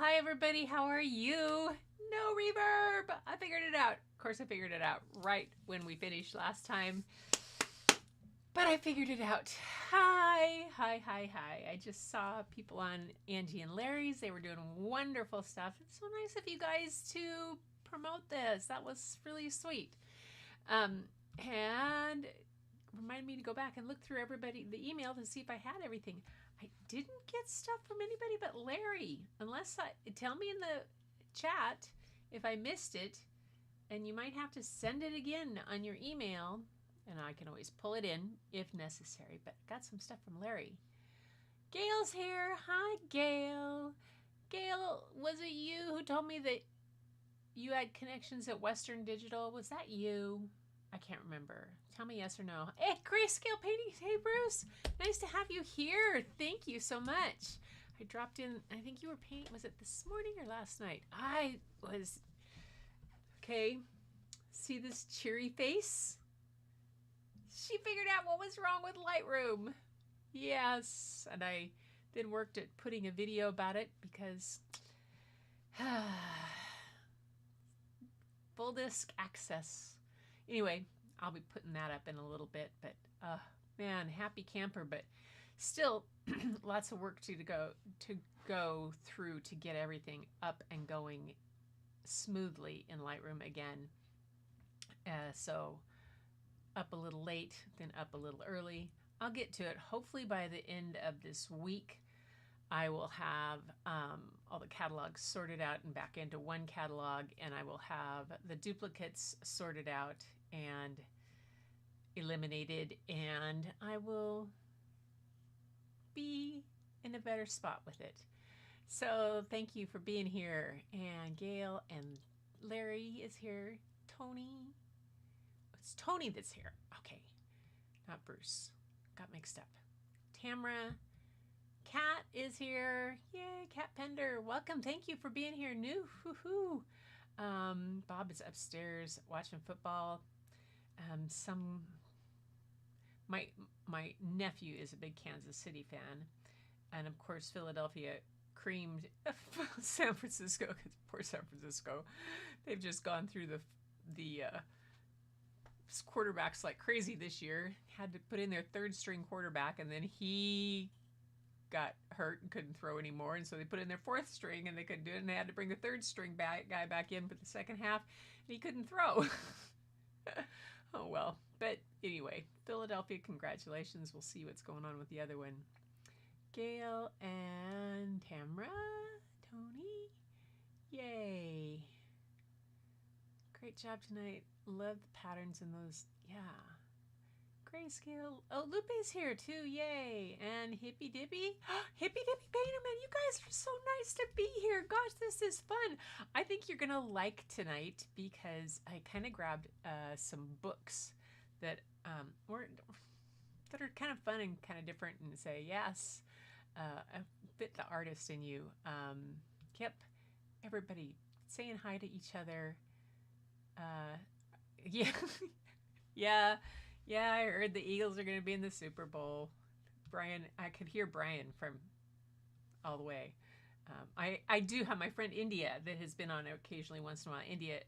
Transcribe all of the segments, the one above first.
Hi everybody, how are you? No reverb! I figured it out. Of course I figured it out right when we finished last time. But I figured it out. Hi. I just saw people on Angie and Larry's. They were doing wonderful stuff. It's so nice of you guys to promote this. That was really sweet. And reminded me to go back and look through the email to see if I had everything. I didn't get stuff from anybody but Larry. Tell me in the chat if I missed it, and you might have to send it again on your email, and I can always pull it in if necessary, but I got some stuff from Larry. Gail's here. Hi, Gail. Gail, was it you who told me that you had connections at Western Digital? Was that you? I can't remember. Tell me yes or no. Hey, Grayscale Paintings. Hey, Bruce. Nice to have you here. Thank you so much. I dropped in. I think you were painting. Was it this morning or last night? I was. Okay. See this cheery face? She figured out what was wrong with Lightroom. Yes. And I then worked at putting a video about it because full disk access. Anyway, I'll be putting that up in a little bit, but man, happy camper, but still lots of work to go through to get everything up and going smoothly in Lightroom again. So up a little late, then up a little early. I'll get to it hopefully by the end of this week. I will have all the catalogs sorted out and back into one catalog, and I will have the duplicates sorted out and eliminated, and I will be in a better spot with it. So thank you for being here. And Gail and Larry is here. Tony. It's Tony that's here. Okay. Not Bruce. Got mixed up. Tamara. Kat is here. Yay, Kat Pender. Welcome. Thank you for being here. New. Hoo-hoo. Bob is upstairs watching football. My nephew is a big Kansas City fan. And of course, Philadelphia creamed San Francisco. Poor San Francisco. They've just gone through the quarterbacks like crazy this year. Had to put in their third string quarterback, and then he got hurt and couldn't throw anymore, and so they put in their fourth string and they couldn't do it, and they had to bring the third string guy back in for the second half, and he couldn't throw. Oh well. But anyway, Philadelphia, congratulations. We'll see what's going on with the other one. Gail and Tamra, Tony, yay. Great job tonight. Love the patterns in those. Yeah. Grayscale. Oh, Lupe's here too. Yay. And Hippy Dippy. Hippy Dippy Painterman, you guys are so nice to be here. Gosh, this is fun. I think you're going to like tonight because I kind of grabbed some books that are kind of fun and kind of different and say, yes, fit the artist in you. Kept everybody saying hi to each other. Yeah. Yeah, I heard the Eagles are going to be in the Super Bowl. Brian, I could hear Brian from all the way. I do have my friend India that has been on occasionally once in a while. India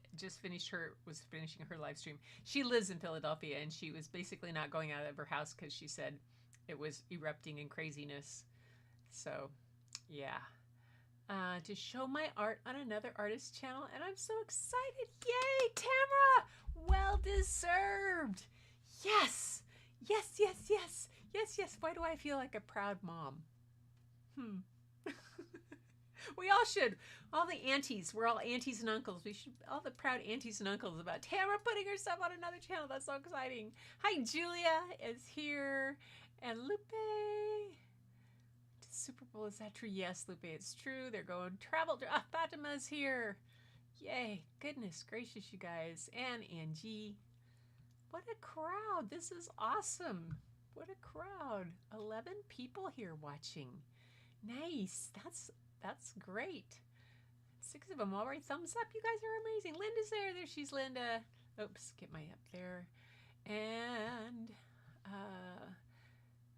was finishing her live stream. She lives in Philadelphia, and she was basically not going out of her house because she said it was erupting in craziness. So, yeah. To show my art on another artist channel, and I'm so excited. Yay, Tamara! Well deserved. Yes. Why do I feel like a proud mom? We all should. All the aunties. We're all aunties and uncles. We should, all the proud aunties and uncles about Tamara putting herself on another channel. That's so exciting. Hi, Julia is here. And Lupe. Super Bowl, is that true? Yes, Lupe, it's true. They're going travel. Fatima's here. Yay. Goodness gracious, you guys. And Angie. What a crowd. This is awesome. What a crowd. 11 people here watching. Nice. That's great. 6 of them already. Thumbs up. You guys are amazing. Linda's there. There she's Linda. Oops, get my up there. And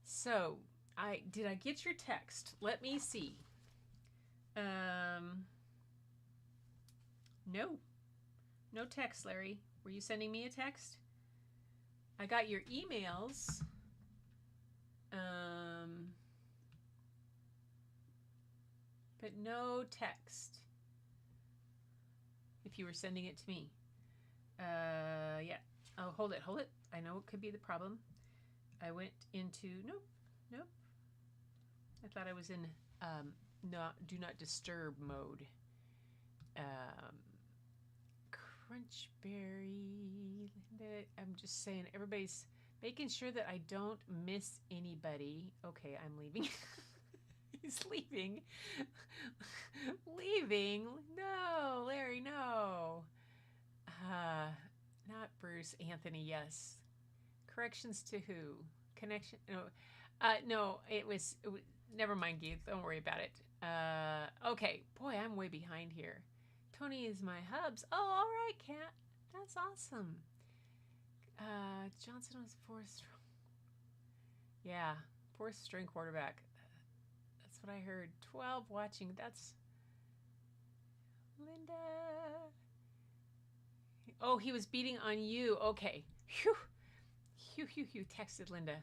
so did I get your text? Let me see. No. No text, Larry. Were you sending me a text? I got your emails. But no text. If you were sending it to me. Yeah. Oh, hold it. I know it could be the problem. I went into, nope. I thought I was in do not disturb mode. Crunchberry, Linda, I'm just saying, everybody's making sure that I don't miss anybody. Okay, I'm leaving. He's leaving. Leaving? No, Larry, no. Not Bruce. Anthony, yes. Corrections to who? Connection? No. No, it was never mind, Keith. Don't worry about it. Okay. Boy, I'm way behind here. Tony is my hubs. Oh, all right, Kat. That's awesome. Johnson was fourth string. Yeah, fourth string quarterback. That's what I heard. 12 watching. That's Linda. Oh, he was beating on you. Okay. Phew. Texted Linda.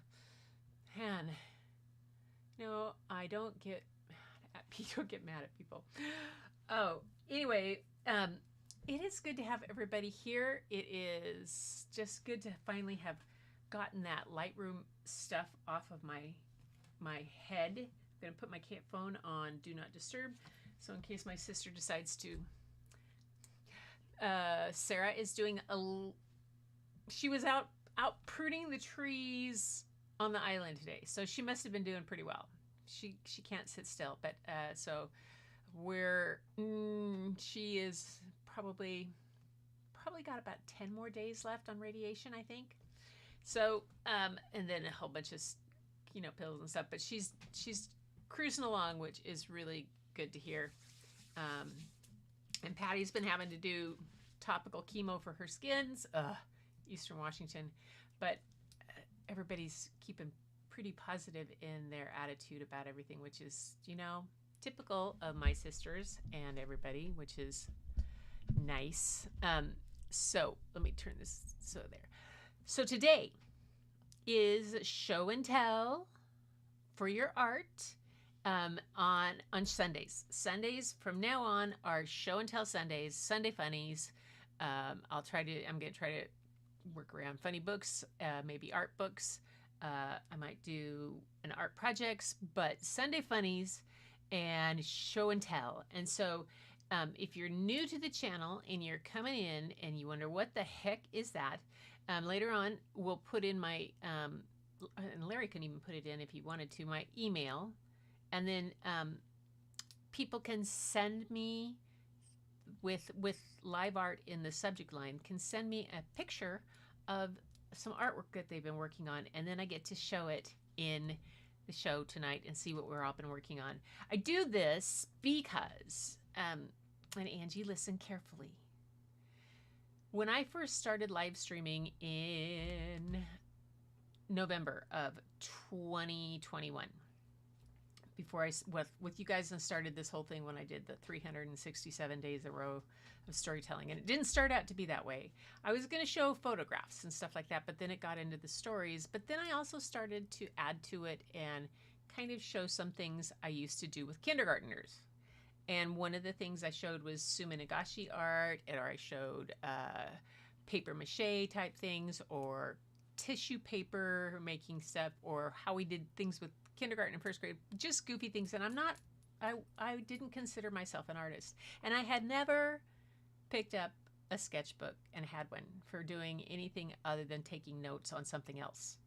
Man. No, I don't get mad at people. Oh, anyway, it is good to have everybody here. It is just good to finally have gotten that Lightroom stuff off of my head. I'm going to put my phone on Do Not Disturb, so in case my sister decides to. Sarah is doing she was out pruning the trees on the island today, so she must have been doing pretty well. She can't sit still, but so she is probably got about 10 more days left on radiation, I think. So and then a whole bunch of pills and stuff, but she's cruising along, which is really good to hear. And Patty's been having to do topical chemo for her skins, Eastern Washington, but everybody's keeping pretty positive in their attitude about everything, which is, typical of my sisters and everybody, which is nice. So let me turn this there. So today is show and tell for your art on Sundays. Sundays from now on are show and tell Sundays, Sunday FUN-nies. I'm going to try to work around funny books, maybe art books. I might do an art projects, but Sunday FUN-nies and show and tell. And so if you're new to the channel and you're coming in and you wonder what the heck is that, later on we'll put in my, and Larry can even put it in if he wanted to, my email. And then people can send me with live art in the subject line, can send me a picture of some artwork that they've been working on, and then I get to show it in the show tonight and see what we're all been working on. I do this because, and Angie, listen carefully. When I first started live streaming in November of 2021, before I with you guys and started this whole thing when I did the 367 days a row of storytelling, and it didn't start out to be that way. I was going to show photographs and stuff like that, but then it got into the stories. But then I also started to add to it and kind of show some things I used to do with kindergartners. And one of the things I showed was Sumi Nagashi art, or I showed paper mache type things, or tissue paper making stuff, or how we did things with kindergarten and first grade, just goofy things. And I didn't consider myself an artist, and I had never picked up a sketchbook and had one for doing anything other than taking notes on something else.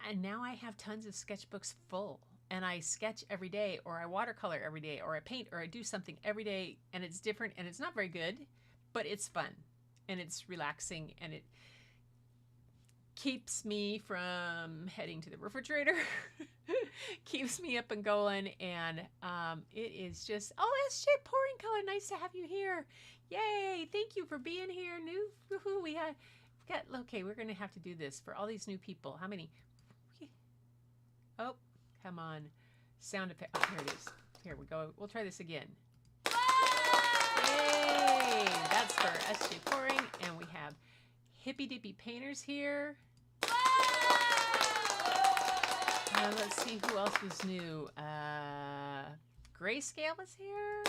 And now I have tons of sketchbooks full, and I sketch every day, or I watercolor every day, or I paint, or I do something every day, and it's different, and it's not very good, but it's fun, and it's relaxing, and it keeps me from heading to the refrigerator, keeps me up and going, and it is just, oh, SJ Pouring Color, nice to have you here. Yay, thank you for being here. We got, okay, we're going to have to do this for all these new people. How many? Oh, come on. Sound effect. Oh, here it is. Here we go. We'll try this again. Yay! for SJ Pouring, and we have Hippy Dippy Painters here. Let's see who else was new. Grayscale was here.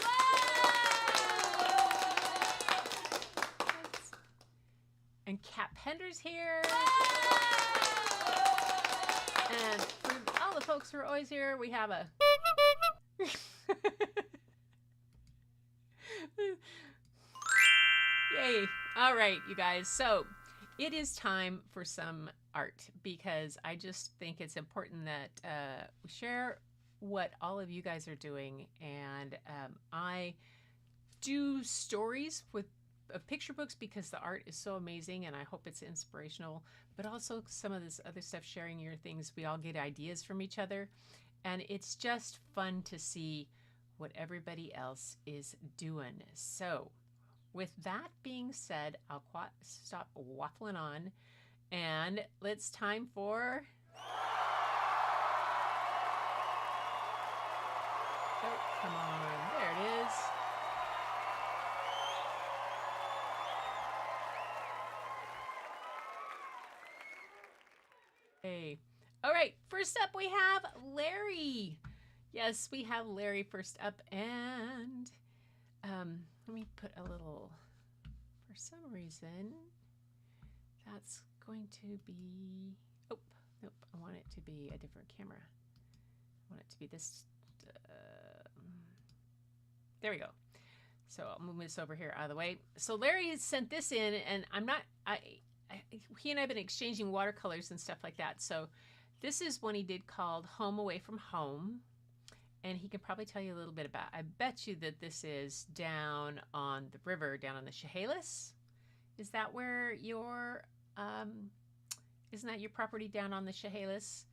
And Cat Pender's here. And for all the folks who are always here, we have a... Yay. All right, you guys. So it is time for some art, because I just think it's important that we share what all of you guys are doing. And I do stories with picture books because the art is so amazing, and I hope it's inspirational, but also some of this other stuff, sharing your things. We all get ideas from each other, and it's just fun to see what everybody else is doing. So with that being said, I'll stop waffling on, and it's time for... Oh, come on. There it is. Hey. All right, first up we have Larry. Yes, we have Larry first up, and let me put a little, for some reason, that's going to be, oh, nope, I want it to be a different camera. I want it to be this, there we go. So I'll move this over here out of the way. So Larry has sent this in, and he and I have been exchanging watercolors and stuff like that. So this is one he did called Home Away from Home. And he can probably tell you a little bit about, I bet you that this is down on the river, down on the Chehalis. Is that where your, isn't that your property down on the Chehalis?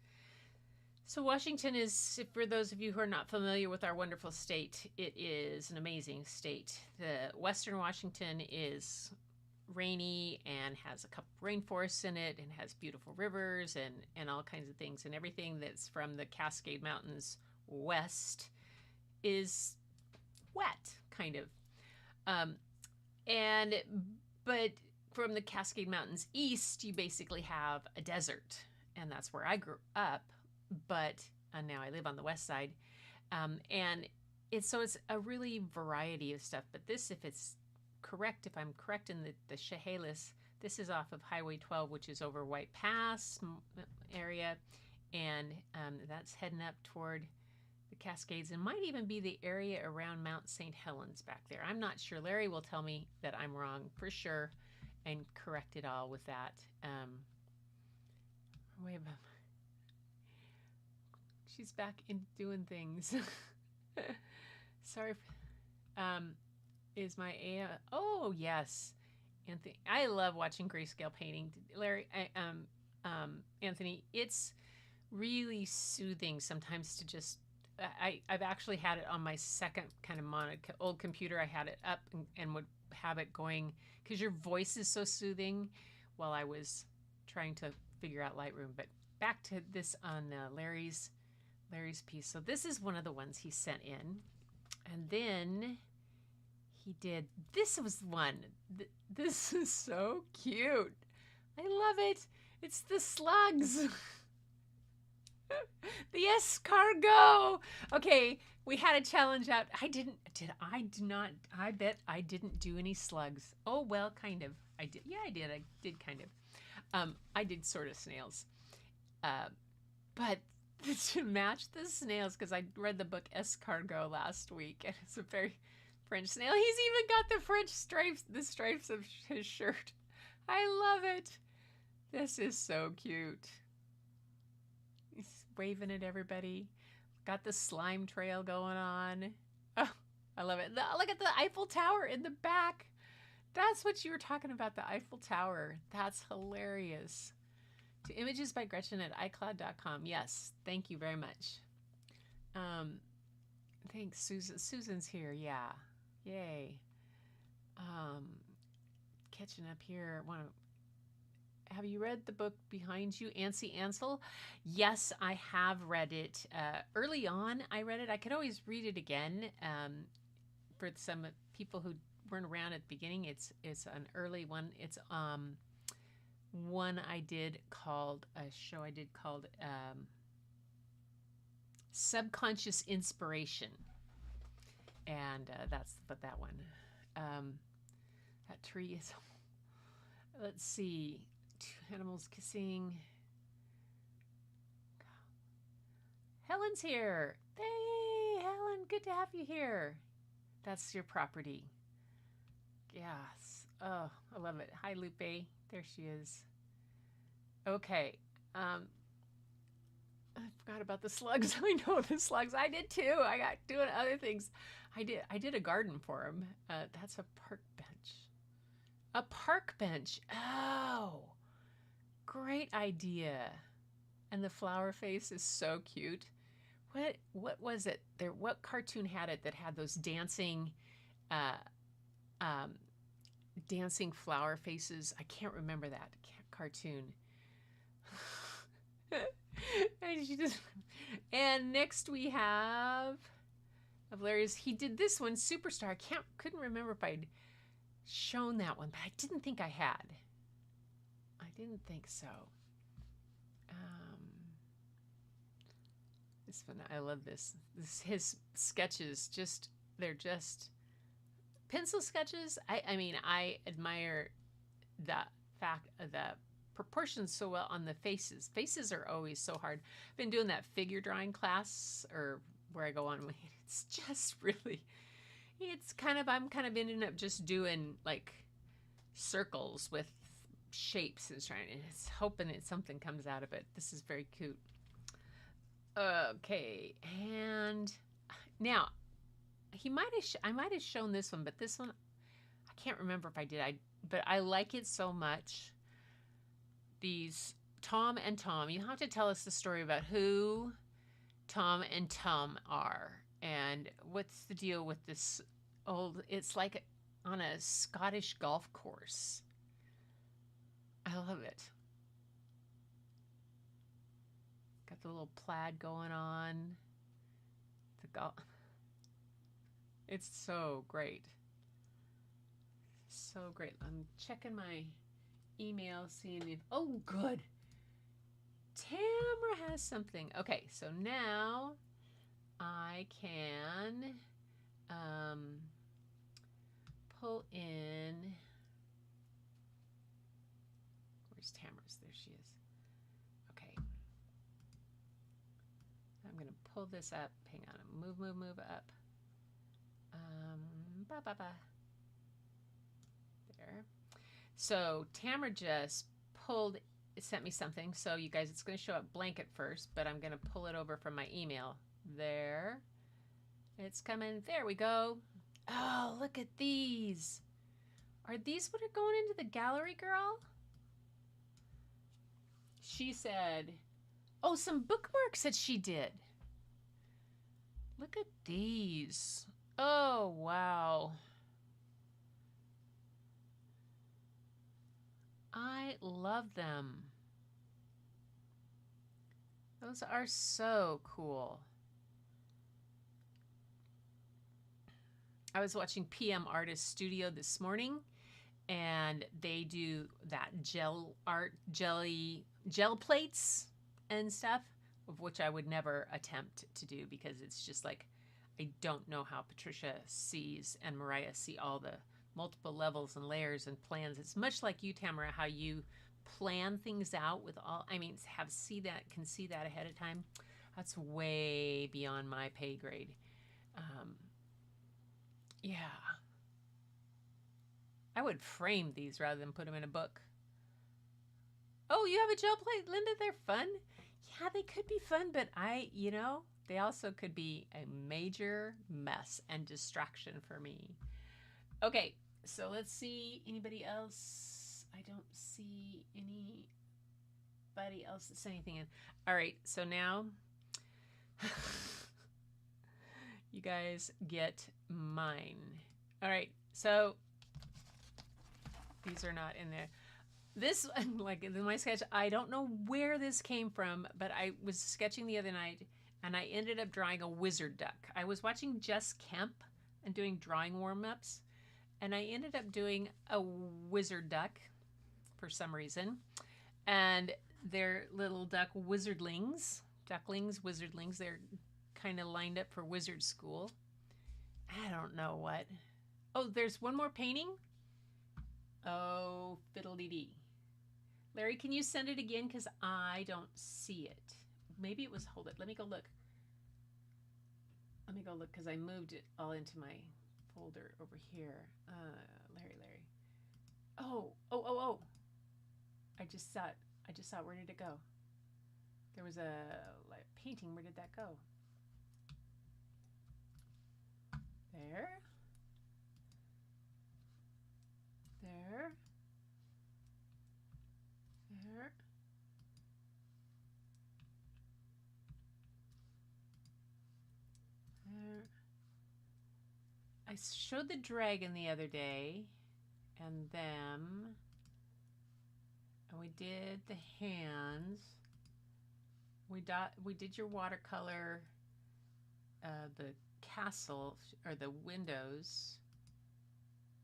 So Washington is, for those of you who are not familiar with our wonderful state, it is an amazing state. The Western Washington is rainy and has a couple rainforests in it, and has beautiful rivers and all kinds of things, and everything that's from the Cascade Mountains west is wet, kind of. But from the Cascade Mountains east, you basically have a desert, and that's where I grew up. But now I live on the west side, and it's a really variety of stuff. But this, if it's correct, if I'm correct in the Chehalis, this is off of Highway 12, which is over White Pass area, and that's heading up toward the Cascades, and might even be the area around Mount St. Helens back there. I'm not sure. Larry will tell me that I'm wrong for sure and correct it all with that. She's back in doing things. Sorry. Is my oh yes, Anthony. I love watching grayscale painting. Larry, Anthony, it's really soothing sometimes to just. I've actually had it on my second kind of old computer. I had it up and would have it going because your voice is so soothing while I was trying to figure out Lightroom. But back to this on Larry's piece. So this is one of the ones he sent in, and then he did. This was one. This is so cute. I love it. It's the slugs. The escargot. Okay, we had a challenge out. I bet I didn't do any slugs. Oh, well, kind of. I did. Yeah, I did. I did kind of. I did sort of snails. But to match the snails, because I read the book Escargot last week, and it's a very French snail. He's even got the French stripes, the stripes of his shirt. I love it. This is so cute. He's waving at everybody. Got the slime trail going on. Oh, I love it. Look at the Eiffel Tower in the back. That's what you were talking about, the Eiffel Tower. That's hilarious. To images by Gretchen at iCloud.com. Yes, thank you very much. Thanks, Susan. Susan's here. Yeah. Yay. Catching up here. Have you read the book Behind You, Ansi Ansel? Yes, I have read it. Early on, I read it. I could always read it again for some people who weren't around at the beginning. It's an early one. It's one I did called a show I did called Subconscious Inspiration, and that's what that one. That tree is. Let's see, two animals kissing. Helen's here. Hey, Helen, good to have you here. That's your property. Yes. Oh, I love it. Hi, Lupe. There she is. Okay. I forgot about the slugs. I know the slugs. I did too. I got doing other things. I did a garden for them. That's a park bench. A park bench. Oh, great idea. And the flower face is so cute. What was it? What cartoon had it that had those dancing dancing flower faces? I can't remember that cartoon. And next we have of Larry's. He did this one, Superstar. Couldn't remember if I'd shown that one, but I didn't think I had. I didn't think so. This one, I love this. His sketches, they're just pencil sketches. I mean, I admire the fact of the proportions so well on the faces. Faces are always so hard. I've been doing that figure drawing class, or where I go on. It's just really, I'm kind of ending up just doing like circles with shapes and it's hoping that something comes out of it. This is very cute. Okay, and now I might have shown this one, but this one I can't remember if I did. But I like it so much. These Tom and Tom. You have to tell us the story about who Tom and Tom are and what's the deal with this old. It's like on a Scottish golf course. I love it. Got the little plaid going on. It's so great. So great. I'm checking my email, seeing if, oh, good. Tamara has something. Okay, so now I can pull in. Where's Tamara's? There she is. Okay. I'm going to pull this up. Hang on. Move up. There. So Tamara just sent me something. So you guys, it's going to show up blank at first, but I'm going to pull it over from my email. There. It's coming. There we go. Oh, look at these. Are these what are going into the gallery, girl? She said, oh, some bookmarks that she did. Look at these. Oh, wow. I love them. Those are so cool. I was watching PM Artist Studio this morning, and they do that gel plates and stuff, of which I would never attempt to do because it's just like, I don't know how Patricia sees and Mariah see all the multiple levels and layers and plans. It's much like you, Tamara, how you plan things out with all, I mean, can see that ahead of time. That's way beyond my pay grade. Yeah. I would frame these rather than put them in a book. Oh, you have a gel plate, Linda? They're fun. Yeah, they could be fun, but they also could be a major mess and distraction for me. Okay, so let's see. Anybody else? I don't see anybody else that's anything in. All right, so now you guys get mine. All right, so these are not in there. This, like in my sketch, I don't know where this came from, but I was sketching the other night, and I ended up drawing a wizard duck. I was watching Jess Kemp and doing drawing warm-ups, and I ended up doing a wizard duck for some reason. And they're little ducklings, they're kind of lined up for wizard school. I don't know what. Oh, there's one more painting. Oh, fiddle-dee-dee. Larry, can you send it again? Because I don't see it. Maybe it was, hold it, let me go look. Let me go look because I moved it all into my folder over here. Larry. Oh. I just saw it. Where did it go? There was a painting. Where did that go? There. I showed the dragon the other day, and them, and we did the hands. We did your watercolor, the castle or the windows,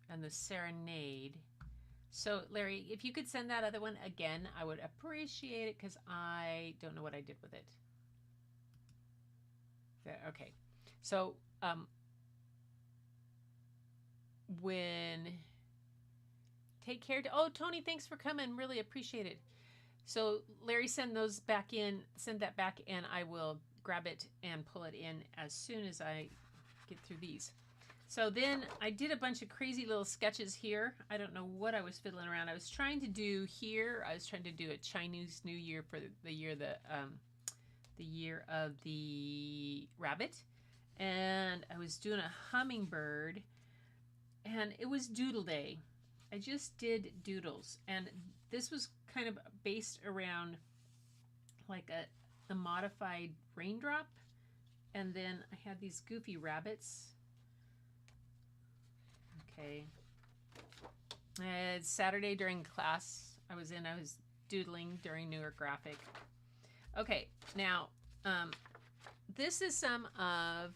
and the serenade. So Larry, if you could send that other one again, I would appreciate it because I don't know what I did with it. There, okay, so when take care. Oh, Tony, thanks for coming. Really appreciate it. So Larry, send that back, and I will grab it and pull it in as soon as I get through these. So then I did a bunch of crazy little sketches here. I don't know what I was fiddling around. I was trying to do here. I was trying to do a Chinese New Year for the year of the rabbit, and I was doing a hummingbird, and it was Doodle Day. I just did doodles, and this was kind of based around like a modified raindrop, and then I had these goofy rabbits. Okay. It's Saturday during class. I was doodling during Newer Graphic. Okay, now this is some of,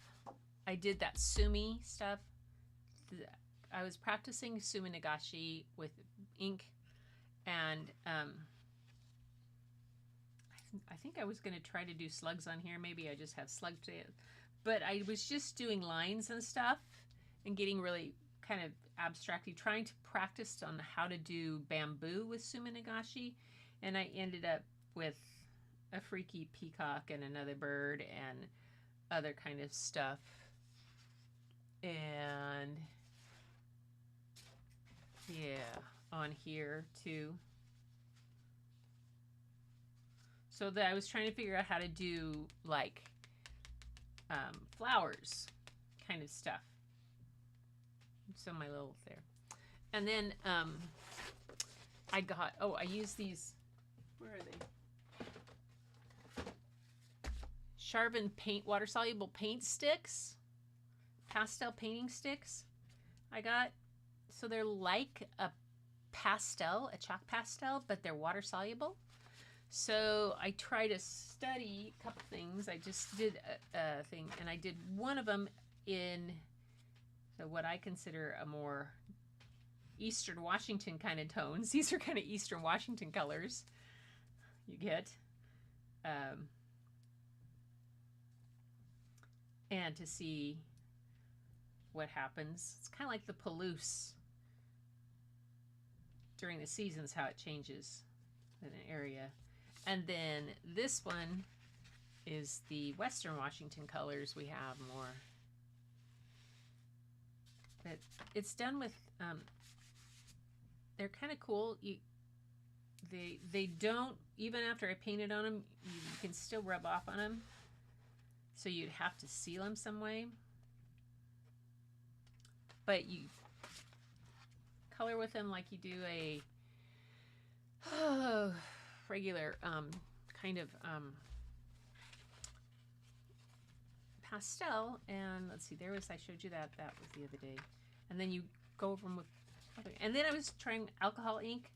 I did that Sumi stuff. I was practicing Sumi Nagashi with ink, and I think I was going to try to do slugs on here. Maybe I just have slugs today. But I was just doing lines and stuff and getting really kind of abstracty, trying to practice on how to do bamboo with Sumi Nagashi, and I ended up with a freaky peacock and another bird and other kind of stuff. And yeah, on here too. So that I was trying to figure out how to do like flowers kind of stuff. So my little there. And then I used these, where are they? Charvin paint, water soluble paint sticks, pastel painting sticks I got. So they're like a pastel, a chalk pastel, but they're water soluble. So I try to study a couple things. I just did a thing, and I did one of them in what I consider a more Eastern Washington kind of tones. These are kind of Eastern Washington colors you get. And to see what happens. It's kind of like the Palouse during the seasons, how it changes in an area. And then this one is the Western Washington colors we have more. But it's done with, they're kind of cool. They don't, even after I painted on them, you can still rub off on them. So you'd have to seal them some way. But you color with them like you do a regular kind of pastel. And let's see, I showed you that was the other day. And then you go over them with other, and then I was trying alcohol ink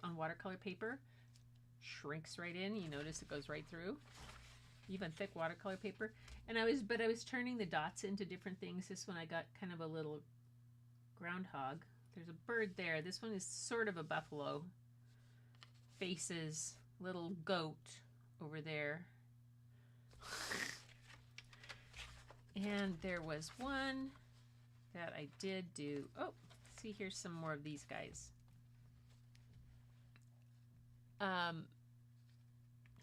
on watercolor paper. Shrinks right in. You notice it goes right through. Even thick watercolor paper. And I was turning the dots into different things. This one I got kind of a little groundhog. There's a bird there. This one is sort of a buffalo. Faces little goat over there. And there was one that I did do. Oh, see, here's some more of these guys.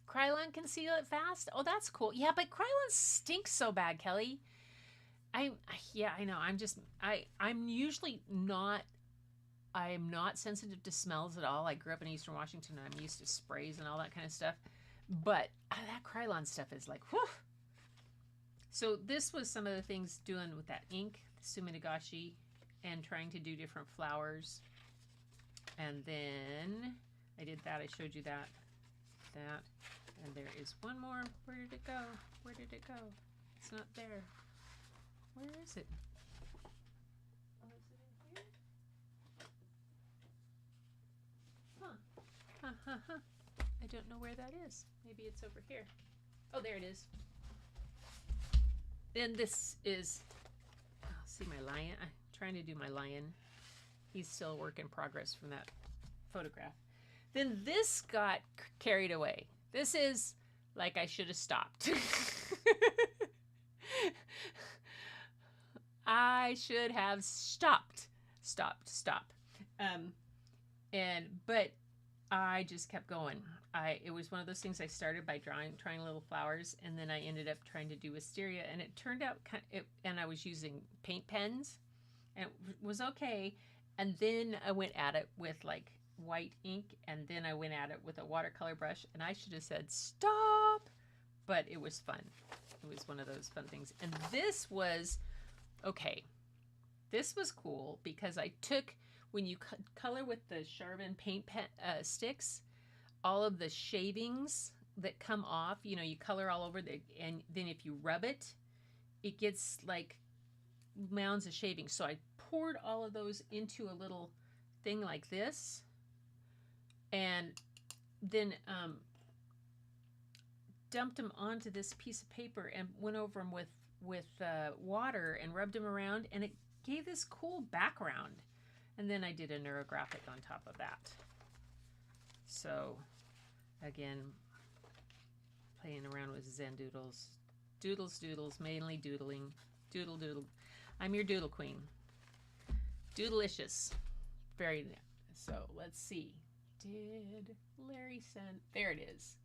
Krylon can seal it fast. Oh, that's cool. Yeah, but Krylon stinks so bad, Kelly. Yeah, I know. I'm usually not. I am not sensitive to smells at all. I grew up in Eastern Washington, and I'm used to sprays and all that kind of stuff. But that Krylon stuff is like, whew. So this was some of the things doing with that ink, Suminagashi, and trying to do different flowers. And then I did that. I showed you that. And there is one more. Where did it go? Where did it go? It's not there. Where is it? Oh, is it in here? Huh. I don't know where that is. Maybe it's over here. Oh, there it is. Then this is, see my lion? I'm trying to do my lion. He's still a work in progress from that photograph. Then this got carried away. This is like I should have stopped. I should have stopped. But I just kept going. It was one of those things I started by trying little flowers, and then I ended up trying to do wisteria, and it turned out and I was using paint pens, and it was okay. And then I went at it with like white ink, and then I went at it with a watercolor brush, and I should have said stop, but it was fun. It was one of those fun things. And this was okay. This was cool because I took, when you color with the Charbon paint sticks, all of the shavings that come off, you know, you color all over and then if you rub it, it gets like mounds of shavings. So I poured all of those into a little thing like this, and then dumped them onto this piece of paper and went over them with water and rubbed them around, and it gave this cool background. And then I did a neurographic on top of that. So again, playing around with Zen doodles. Doodles, mainly doodling. Doodle. I'm your doodle queen. Doodleicious. Very nice. So let's see. Did Larry send? There it is.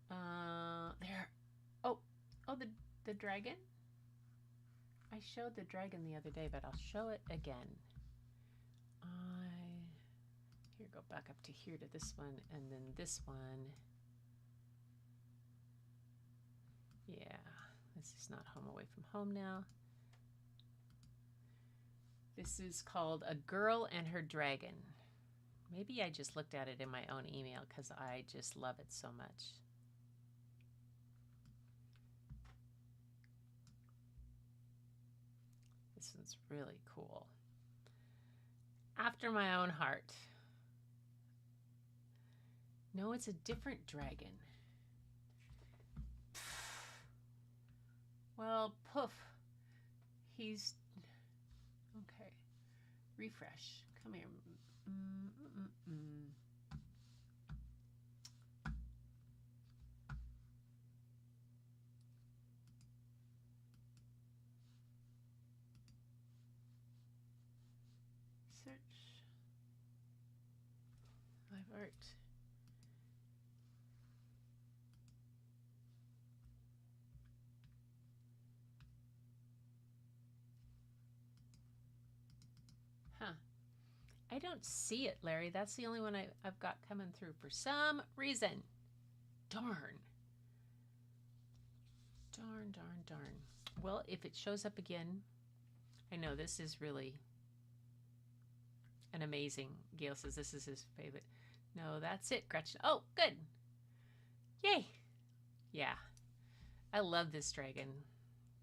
There. Oh, the dragon. I showed the dragon the other day, but I'll show it again. Here, go back up to here to this one, and then this one. Yeah, this is not Home Away from Home now. This is called A Girl and Her Dragon. Maybe I just looked at it in my own email because I just love it so much. This one's really cool. After my own heart. No, it's a different dragon. Well, poof. He's okay. Refresh. Come here. Search. Live art. Huh. I don't see it, Larry. That's the only one I've got coming through for some reason. Darn. Well, if it shows up again, I know this is really an amazing. Gail says this is his favorite. No, that's it, Gretchen. Oh, good. Yay. Yeah. I love this dragon.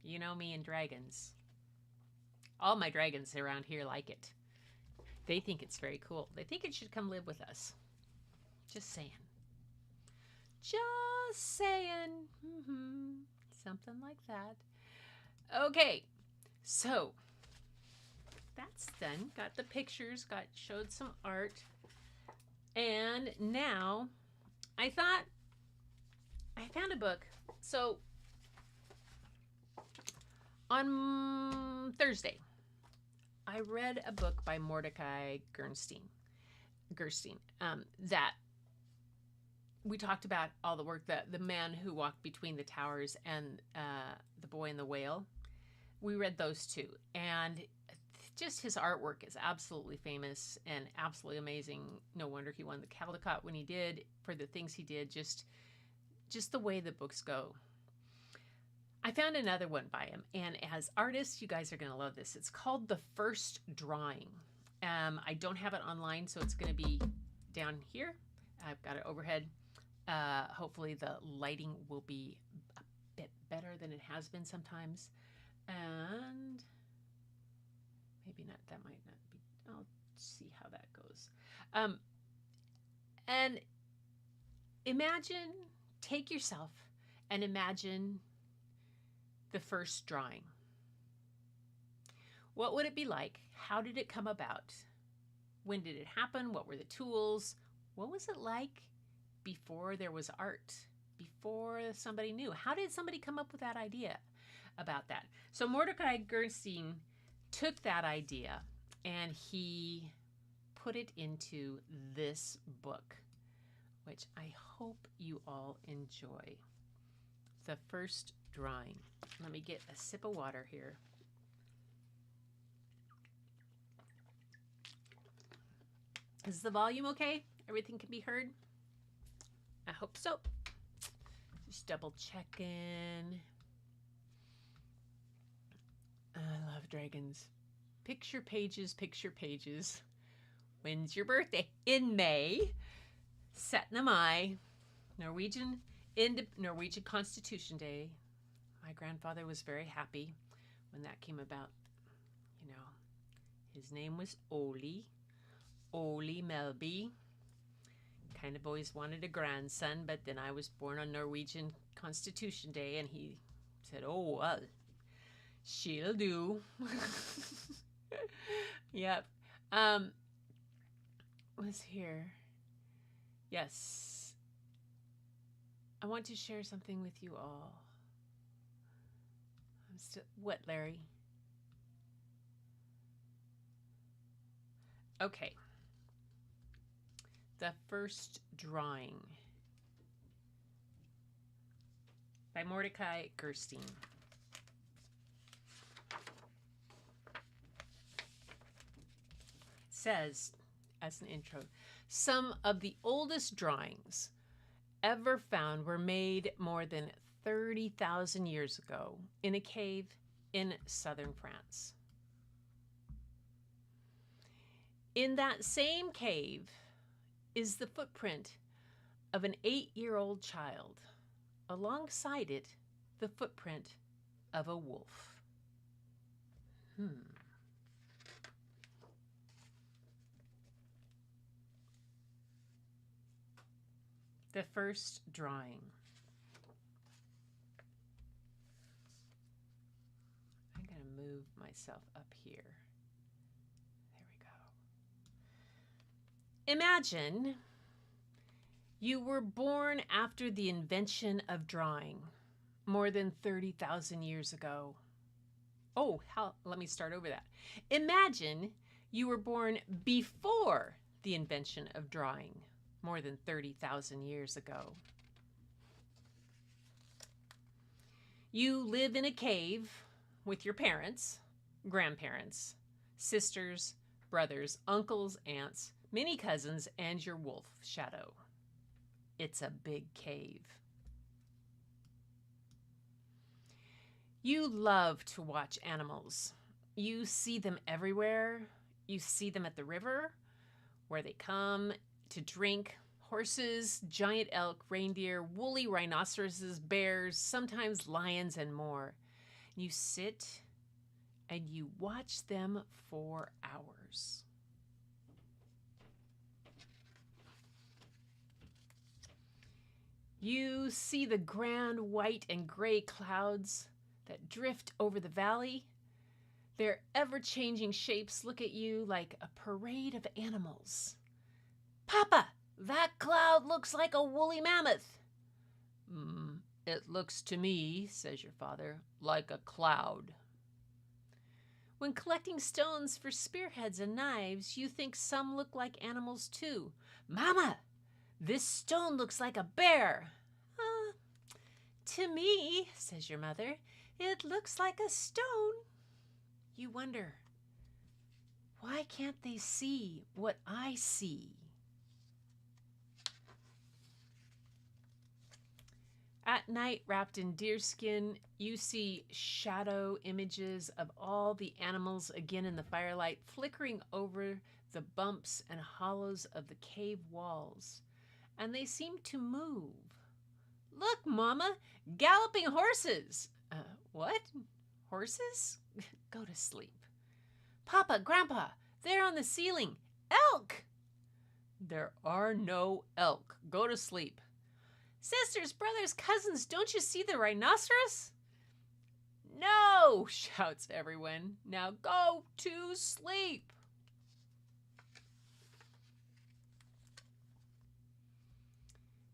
You know me and dragons. All my dragons around here like it. They think it's very cool. They think it should come live with us. Just saying. Just saying. Something like that. Okay. So that's done. Got the pictures, showed some art. And now I thought I found a book. So on Thursday, I read a book by Mordecai Gerstein, that we talked about all the work that the man who walked between the towers and the boy and the whale. We read those two, and just his artwork is absolutely famous and absolutely amazing. No wonder he won the Caldecott when he did for the things he did. Just the way the books go. I found another one by him, and as artists, you guys are going to love this. It's called The First Drawing. I don't have it online, so it's going to be down here. I've got it overhead. Hopefully the lighting will be a bit better than it has been sometimes. And maybe not, that might not be, I'll see how that goes. And take yourself and imagine the first drawing. What would it be like? How did it come about? When did it happen? What were the tools? What was it like before there was art? Before somebody knew? How did somebody come up with that idea about that? So Mordecai Gerstein took that idea and he put it into this book, which I hope you all enjoy. The First Drawing. Let me get a sip of water here. Is the volume okay? Everything can be heard? I hope so. Just double checking. I love dragons. Picture pages, picture pages. When's your birthday? In May. Setna Mai. Norwegian Constitution Day. My grandfather was very happy when that came about. You know, his name was Ole Melby. Kind of always wanted a grandson, but then I was born on Norwegian Constitution Day, and he said, "Oh, well, she'll do." Yep. Was here. Yes. I want to share something with you all. What, Larry? Okay. The First Drawing by Mordecai Gerstein. It says, as an intro, some of the oldest drawings ever found were made more than 30,000 years ago in a cave in southern France. In that same cave is the footprint of an 8-year-old child. Alongside it, the footprint of a wolf. The First Drawing. I'm going to move myself up here. There we go. Imagine you were born after the invention of drawing more than 30,000 years ago. Oh, let me start over that. Imagine you were born before the invention of drawing more than 30,000 years ago. You live in a cave with your parents, grandparents, sisters, brothers, uncles, aunts, many cousins, and your wolf, Shadow. It's a big cave. You love to watch animals. You see them everywhere. You see them at the river, where they come to drink. Horses, giant elk, reindeer, woolly rhinoceroses, bears, sometimes lions, and more. You sit and you watch them for hours. You see the grand white and gray clouds that drift over the valley. Their ever-changing shapes look at you like a parade of animals. Papa, that cloud looks like a woolly mammoth. It looks to me, says your father, like a cloud. When collecting stones for spearheads and knives, you think some look like animals too. Mama, this stone looks like a bear. To me, says your mother, it looks like a stone. You wonder, why can't they see what I see? At night, wrapped in deerskin, you see shadow images of all the animals again in the firelight, flickering over the bumps and hollows of the cave walls. And they seem to move. Look, Mama, galloping horses. What? Horses? Go to sleep. Papa, Grandpa, they're on the ceiling. Elk! There are no elk. Go to sleep. Sisters, brothers, cousins, don't you see the rhinoceros? No, shouts everyone. Now go to sleep.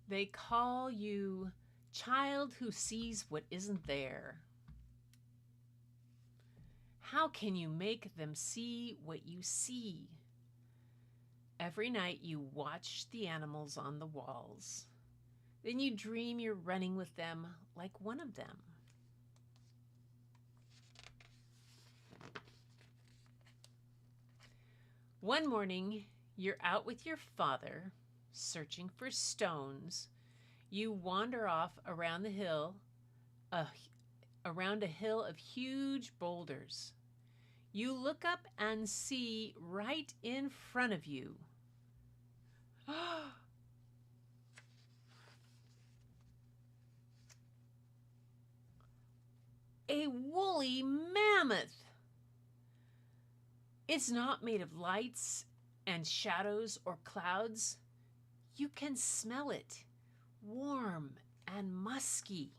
They call you child who sees what isn't there. How can you make them see what you see? Every night you watch the animals on the walls. Then you dream you're running with them like one of them. One morning, you're out with your father, searching for stones. You wander off around the hill, around a hill of huge boulders. You look up and see right in front of you a woolly mammoth. It's not made of lights and shadows or clouds. You can smell it, warm and musky.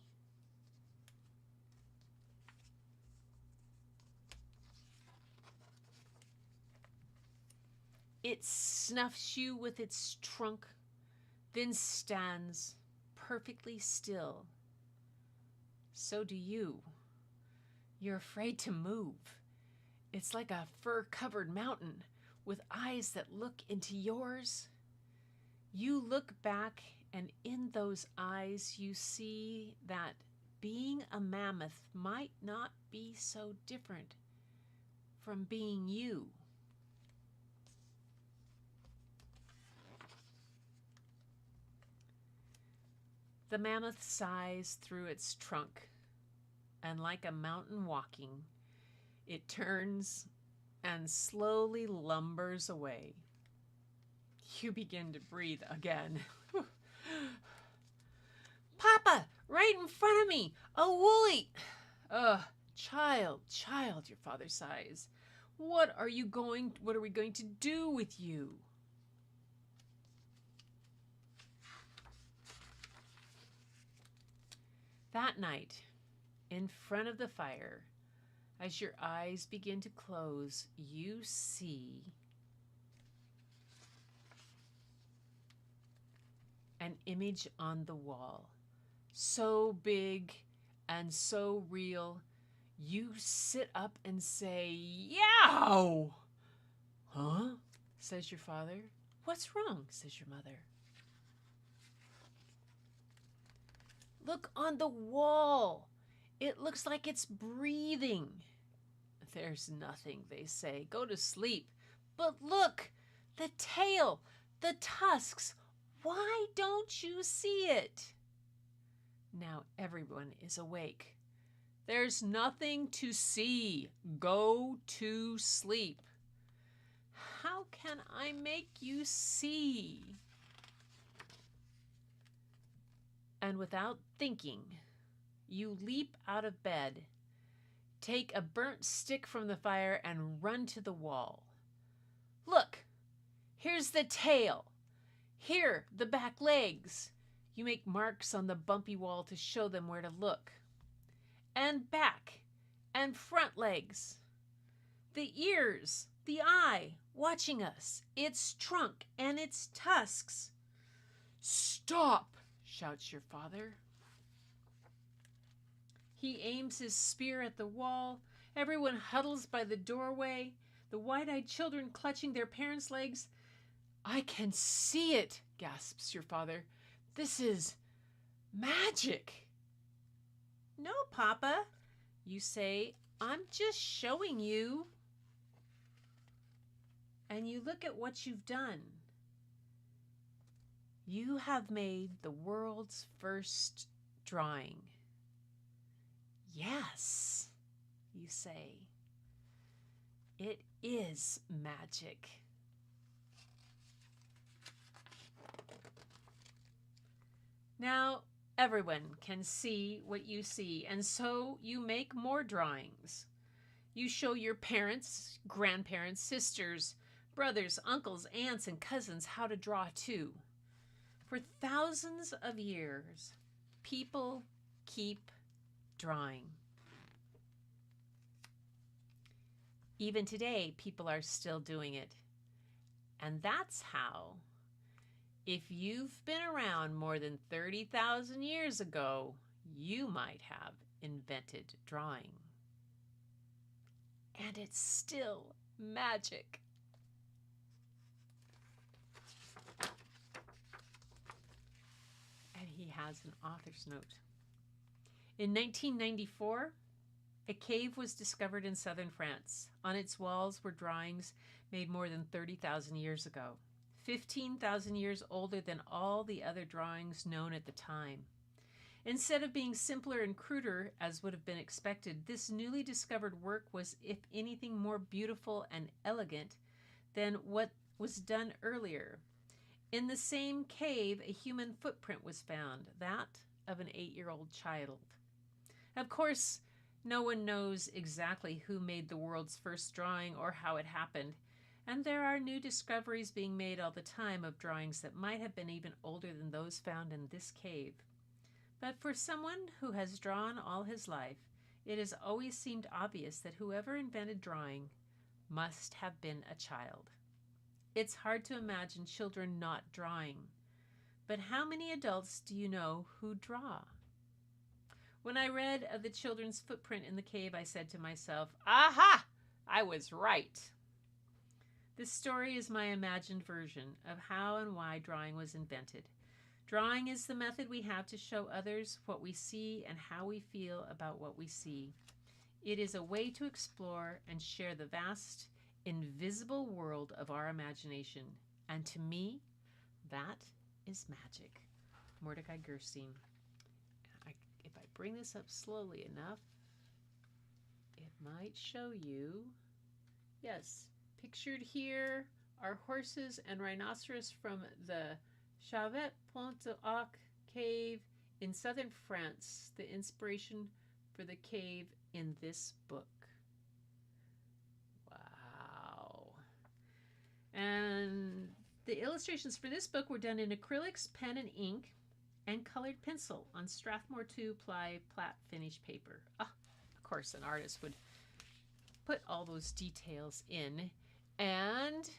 It snuffs you with its trunk, then stands perfectly still. So do you. You're afraid to move. It's like a fur-covered mountain with eyes that look into yours. You look back, and in those eyes you see that being a mammoth might not be so different from being you. The mammoth sighs through its trunk, and like a mountain walking, it turns and slowly lumbers away. You begin to breathe again. Papa, right in front of me, a woolly. Child, your father sighs. What are we going to do with you? That night, in front of the fire, as your eyes begin to close, you see an image on the wall, so big and so real, you sit up and say, "Yow!" Huh? Says your father. What's wrong? Says your mother. Look on the wall. It looks like it's breathing. There's nothing, they say. Go to sleep. But look, the tail, the tusks. Why don't you see it? Now everyone is awake. There's nothing to see. Go to sleep. How can I make you see? And without thinking, you leap out of bed, take a burnt stick from the fire, and run to the wall. Look, here's the tail. Here, the back legs. You make marks on the bumpy wall to show them where to look. And back and front legs. The ears, the eye, watching us, its trunk and its tusks. Stop, shouts your father. He aims his spear at the wall. Everyone huddles by the doorway, the wide-eyed children clutching their parents' legs. I can see it, gasps your father. This is magic. No, Papa, you say. I'm just showing you. And you look at what you've done. You have made the world's first drawing. Yes, you say. It is magic. Now, everyone can see what you see, and so you make more drawings. You show your parents, grandparents, sisters, brothers, uncles, aunts, and cousins how to draw too. For thousands of years, people keep drawing. Even today, people are still doing it. And that's how, if you've been around more than 30,000 years ago, you might have invented drawing. And it's still magic. And he has an author's note. In 1994, a cave was discovered in southern France. On its walls were drawings made more than 30,000 years ago, 15,000 years older than all the other drawings known at the time. Instead of being simpler and cruder, as would have been expected, this newly discovered work was, if anything, more beautiful and elegant than what was done earlier. In the same cave, a human footprint was found, that of an 8-year-old child. Of course, no one knows exactly who made the world's first drawing or how it happened, and there are new discoveries being made all the time of drawings that might have been even older than those found in this cave. But for someone who has drawn all his life, it has always seemed obvious that whoever invented drawing must have been a child. It's hard to imagine children not drawing. But how many adults do you know who draw? When I read of the children's footprint in the cave, I said to myself, aha! I was right. This story is my imagined version of how and why drawing was invented. Drawing is the method we have to show others what we see and how we feel about what we see. It is a way to explore and share the vast, invisible world of our imagination. And to me, that is magic. Mordecai Gerstein. If I bring this up slowly enough, it might show you. Yes, pictured here are horses and rhinoceros from the Chavet Pont d'Arc cave in southern France, the inspiration for the cave in this book. Wow. And the illustrations for this book were done in acrylics, pen and ink, and colored pencil on Strathmore 2-ply flat finish paper. Of course, an artist would put all those details in. And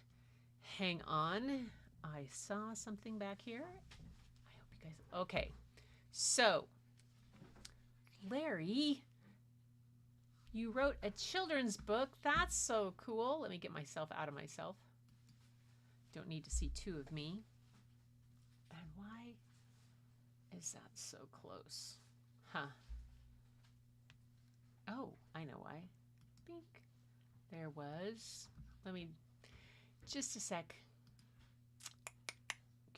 hang on, I saw something back here. I hope you guys, okay. So, Larry, you wrote a children's book. That's so cool. Let me get myself out of myself. Don't need to see two of me. And why is that so close? Huh. Oh, I know why. Bink. There was. Let me, just a sec.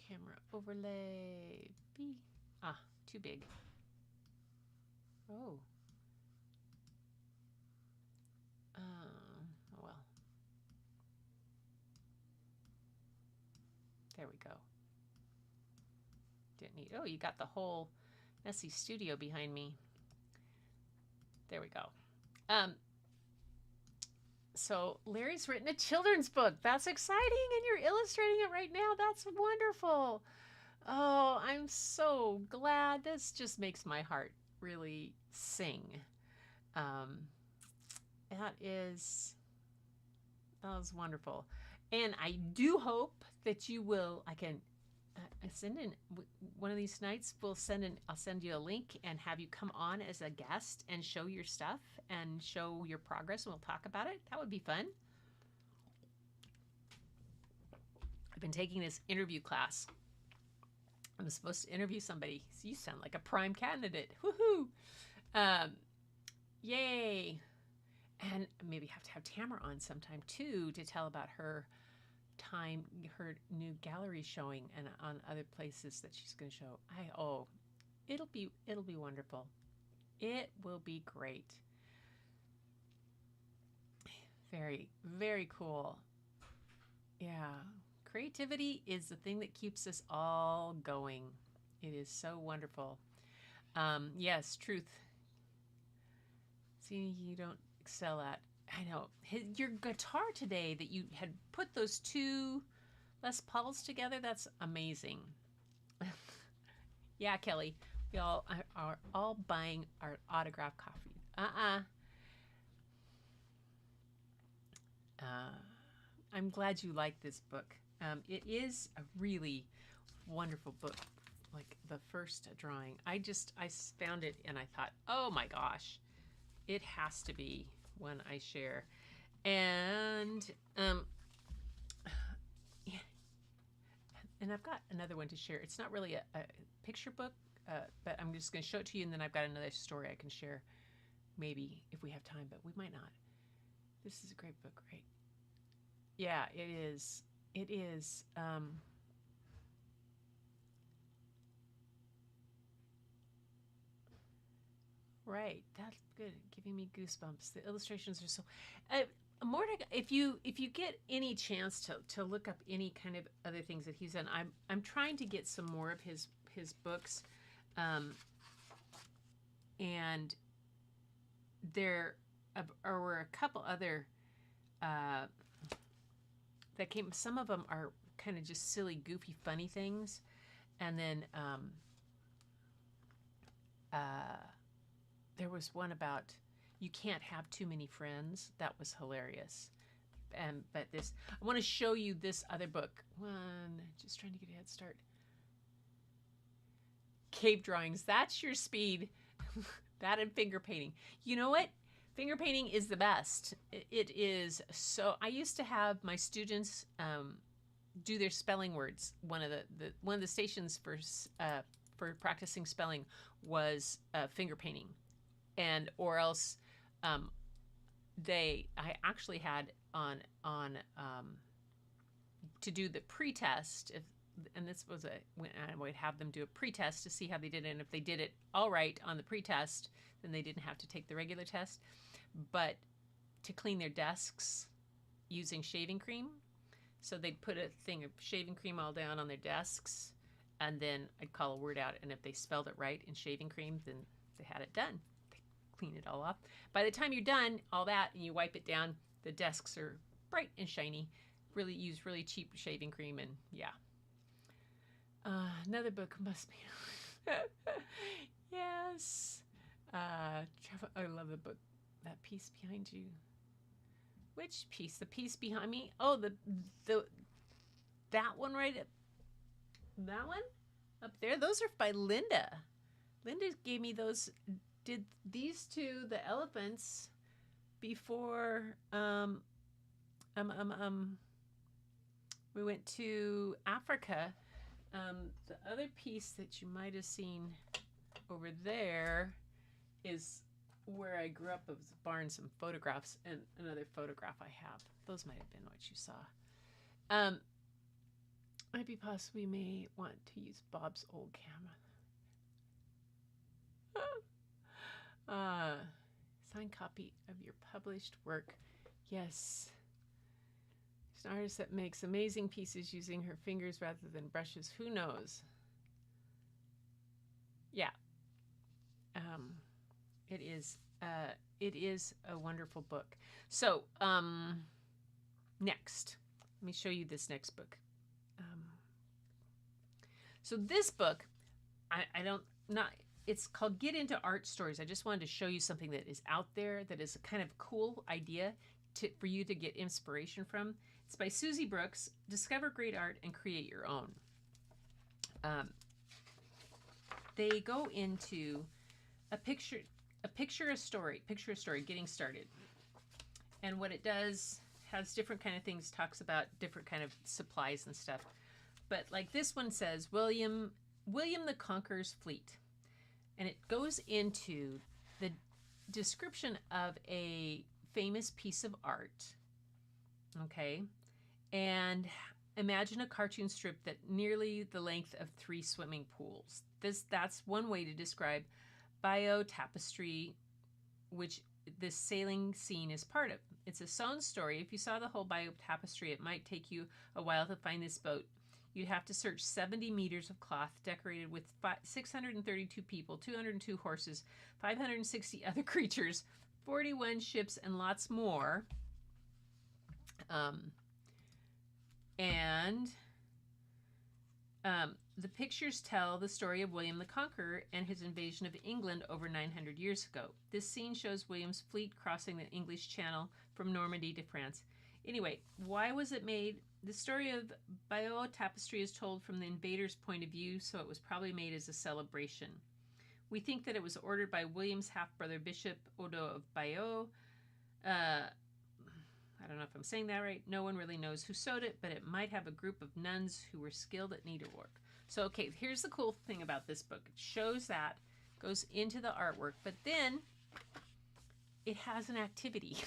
Camera overlay. B. Ah, too big. Oh. Oh well. There we go. Didn't need, oh, you got the whole messy studio behind me. There we go. So Larry's written a children's book. That's exciting, and you're illustrating it right now. That's wonderful. Oh, I'm so glad. This just makes my heart really sing. That is That was wonderful. And I do hope that you will, I can send in one of these nights. I'll send you a link and have you come on as a guest and show your stuff and show your progress, and we'll talk about it. That would be fun. I've been taking this interview class. I'm supposed to interview somebody. So you sound like a prime candidate. Woohoo! Yay! And maybe have to have Tamara on sometime too to tell about her new gallery showing and on other places that she's going to show. It'll be wonderful. It will be great. Very, very cool. Yeah. Creativity is the thing that keeps us all going. It is so wonderful. Yes, truth. See, you don't excel at. I know. Your guitar today that you had put those two Les Pauls together, that's amazing. Yeah, Kelly. We all are all buying our autographed coffee. I'm glad you like this book. It is a really wonderful book. Like the first drawing. I found it and I thought, oh my gosh, it has to be one I share. And yeah. And I've got another one to share. It's not really a picture book, but I'm just going to show it to you, and then I've got another story I can share maybe if we have time, but we might not. This is a great book, right? Yeah, it is. It is. Right, that's good. Giving me goosebumps. The illustrations are so. Mordecai, if you get any chance to look up any kind of other things that he's done, I'm trying to get some more of his books, and there were a couple other that came. Some of them are kind of just silly, goofy, funny things, and then there was one about you can't have too many friends. That was hilarious. But this, I want to show you this other book. Just trying to get a head start. Cave drawings. That's your speed. That and finger painting. You know what? Finger painting is the best. It is so. I used to have my students do their spelling words. One of the stations for practicing spelling was finger painting, or else I actually had on to do the pretest. And this was when I would have them do a pretest to see how they did it. And if they did it all right on the pretest, then they didn't have to take the regular test. But to clean their desks using shaving cream, so they'd put a thing of shaving cream all down on their desks, and then I'd call a word out, and if they spelled it right in shaving cream, then they had it done. They clean it all off. By the time you're done, all that, and you wipe it down, the desks are bright and shiny. Really use really cheap shaving cream, and yeah. Another book must be. Yes. I love the book. That piece behind you. Which piece? The piece behind me? Oh, that one right up. That one up there. Those are by Linda. Linda gave me those. Did these two, the elephants, before we went to Africa. The other piece that you might have seen over there is where I grew up. It was a barn, some photographs, and another photograph I have. Those might have been what you saw. Maybe possibly may want to use Bob's old camera. Signed copy of your published work. Yes. She's an artist that makes amazing pieces using her fingers rather than brushes. Who knows? Yeah. It is a wonderful book. So, next, let me show you this next book. So this book, it's called Get Into Art Stories. I just wanted to show you something that is out there that is a kind of cool idea. for you to get inspiration from. It's by Susie Brooks. Discover great art and create your own. They go into a picture a story, getting started. And what it does has different kind of things, talks about different kind of supplies and stuff. But like this one says, William the Conqueror's fleet. And it goes into the description of a famous piece of art. Okay. And imagine a cartoon strip that nearly the length of 3 swimming pools. That's one way to describe Bayeux tapestry, which this sailing scene is part of. It's a sewn story. If you saw the whole Bayeux tapestry, it might take you a while to find this boat. You'd have to search 70 meters of cloth decorated with 632 people, 202 horses, 560 other creatures, 41 ships, and lots more. The pictures tell the story of William the Conqueror and his invasion of England over 900 years ago. This scene shows William's fleet crossing the English Channel from Normandy to France. Anyway, why was it made? The story of Bayeux tapestry is told from the invader's point of view, so it was probably made as a celebration. We think that it was ordered by William's half-brother Bishop Odo of Bayeux. I don't know if I'm saying that right. No one really knows who sewed it, but it might have a group of nuns who were skilled at needlework. So, okay, here's the cool thing about this book. It shows that, goes into the artwork, but then it has an activity.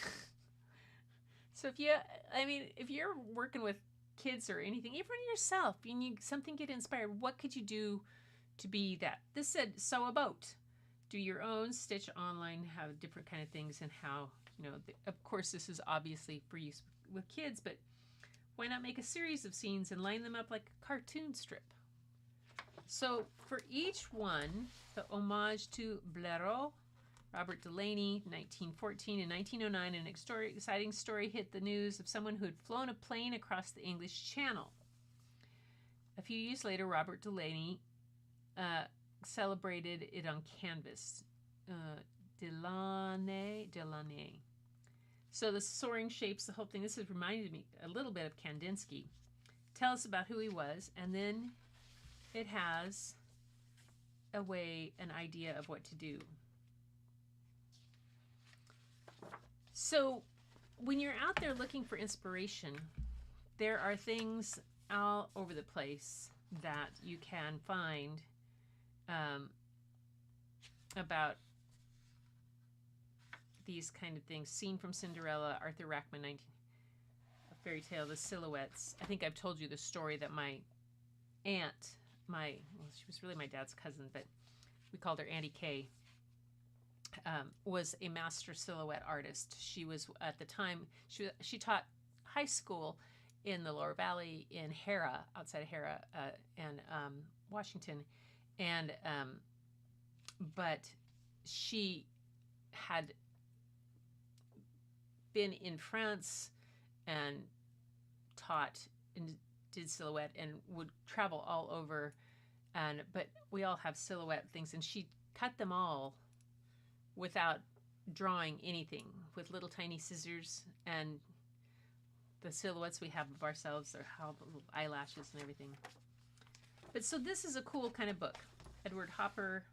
So if you're working with kids or anything, even yourself, you need something, get inspired. What could you do to be that? This said, sew a boat. Do your own, stitch online, have different kind of things, and how, of course, this is obviously for use with kids, but why not make a series of scenes and line them up like a cartoon strip? So for each one, the homage to Blaireau, Robert Delaney, 1914 and 1909, an exciting story hit the news of someone who had flown a plane across the English Channel. A few years later, Robert Delaney celebrated it on canvas. Delaney. So the soaring shapes, the whole thing, this has reminded me a little bit of Kandinsky. Tell us about who he was, and then it has an idea of what to do. So when you're out there looking for inspiration, there are things all over the place that you can find about these kind of things. Scene from Cinderella, Arthur Rachman, a fairy tale, the silhouettes. I think I've told you the story that my aunt, she was really my dad's cousin, but we called her Auntie Kay, was a master silhouette artist. She was, at the time, she taught high school in the Lower Valley in Harrah, outside of Harrah, and Washington, and but she had been in France and taught and did silhouette and would travel all over, but we all have silhouette things, and she cut them all without drawing anything, with little tiny scissors, and the silhouettes we have of ourselves are how little eyelashes and everything. But so this is a cool kind of book, Edward Hopper.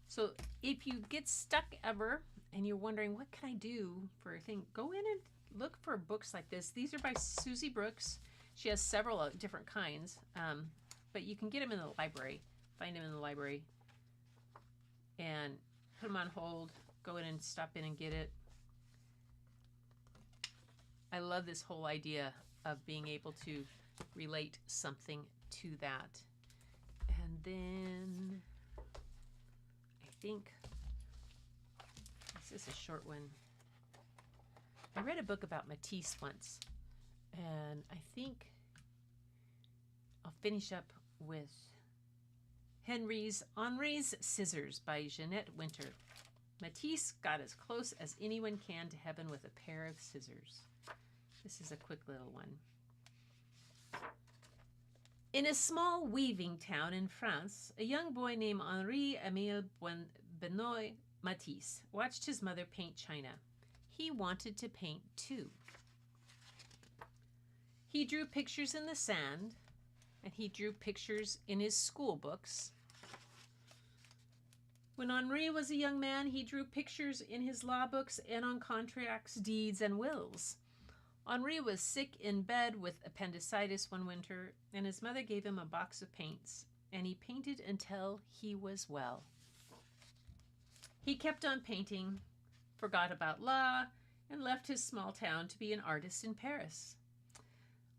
So if you get stuck ever and you're wondering what can I do for a thing, go in and look for books like this. These are by Susie Brooks. She has several different kinds, but you can get them in the library, find them in the library, and put them on hold, go in and stop in and get it. I love this whole idea of being able to relate something to that. And then I think, this is a short one. I read a book about Matisse once, and I think I'll finish up with Henri's Scissors by Jeanette Winter. Matisse got as close as anyone can to heaven with a pair of scissors. This is a quick little one. In a small weaving town in France, a young boy named Henri Émile Benoit Matisse watched his mother paint china. he wanted to paint too. He drew pictures in the sand, and he drew pictures in his school books. When Henri was a young man, he drew pictures in his law books and on contracts, deeds, and wills. Henri was sick in bed with appendicitis one winter, and his mother gave him a box of paints, and he painted until he was well. He kept on painting, forgot about law, and left his small town to be an artist in Paris.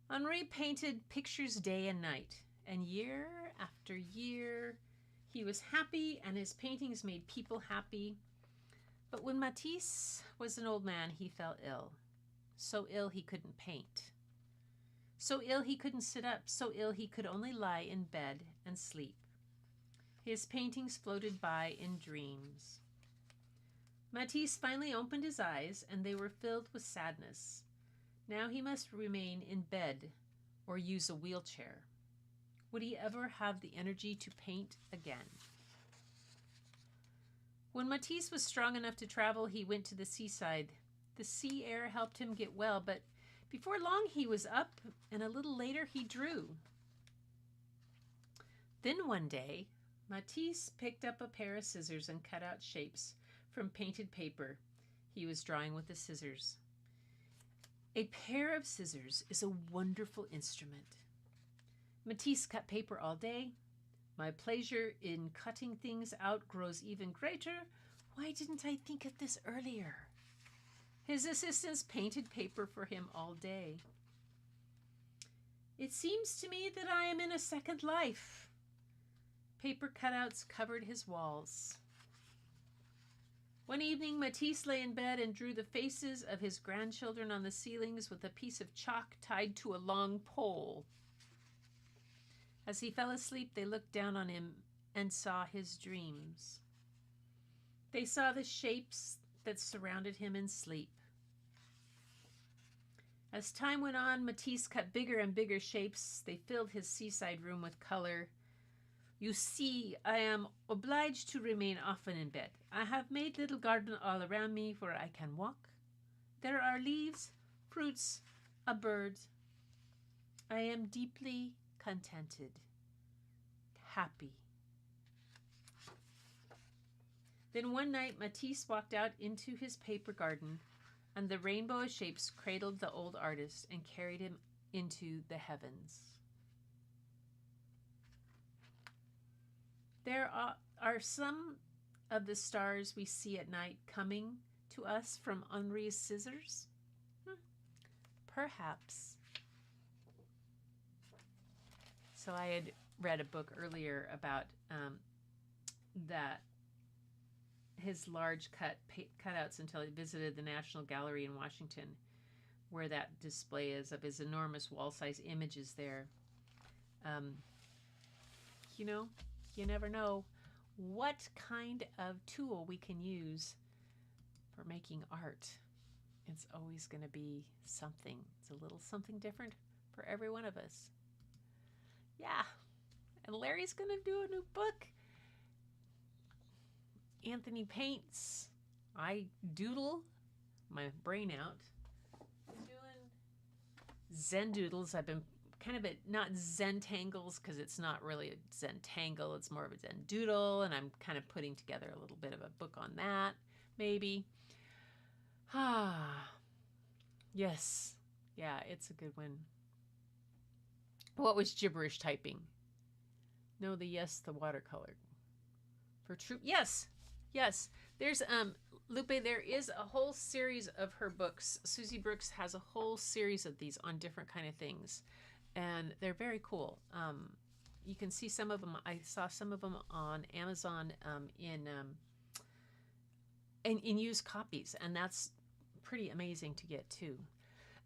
Henri painted pictures day and night, and year after year, he was happy and his paintings made people happy. But when Matisse was an old man, he fell ill. So ill he couldn't paint. So ill he couldn't sit up. So ill he could only lie in bed and sleep. His paintings floated by in dreams. Matisse finally opened his eyes, and they were filled with sadness. Now he must remain in bed or use a wheelchair. Would he ever have the energy to paint again? When Matisse was strong enough to travel, he went to the seaside. The sea air helped him get well, but before long he was up, and a little later he drew. Then one day, Matisse picked up a pair of scissors and cut out shapes from painted paper. He was drawing with the scissors. A pair of scissors is a wonderful instrument. Matisse cut paper all day. My pleasure in cutting things out grows even greater. Why didn't I think of this earlier? His assistants painted paper for him all day. It seems to me that I am in a second life. Paper cutouts covered his walls. One evening, Matisse lay in bed and drew the faces of his grandchildren on the ceilings with a piece of chalk tied to a long pole. As he fell asleep, they looked down on him and saw his dreams. They saw the shapes that surrounded him in sleep. As time went on, Matisse cut bigger and bigger shapes. They filled his seaside room with color. You see, I am obliged to remain often in bed. I have made little garden all around me where I can walk. There are leaves, fruits, a bird. I am deeply contented, happy. Then one night, Matisse walked out into his paper garden, and the rainbow of shapes cradled the old artist and carried him into the heavens. There are some of the stars we see at night coming to us from Henri's scissors? Perhaps. So I had read a book earlier about that his large cutouts until he visited the National Gallery in Washington, where that display is of his enormous wall-size images there. You never know what kind of tool we can use for making art. It's always going to be something. It's a little something different for every one of us. Yeah. And Larry's going to do a new book. Anthony paints. I doodle my brain out. I'm doing Zen doodles. I've been kind of not Zentangles, because it's not really a Zentangle. It's more of a Zen doodle, and I'm kind of putting together a little bit of a book on that, maybe. Yes. Yeah, it's a good one. What was gibberish typing? No, the watercolor. For true. Yes. There's Lupe, there is a whole series of her books. Susie Brooks has a whole series of these on different kind of things, and they're very cool. You can see some of them. I saw some of them on Amazon in used copies, and that's pretty amazing to get too.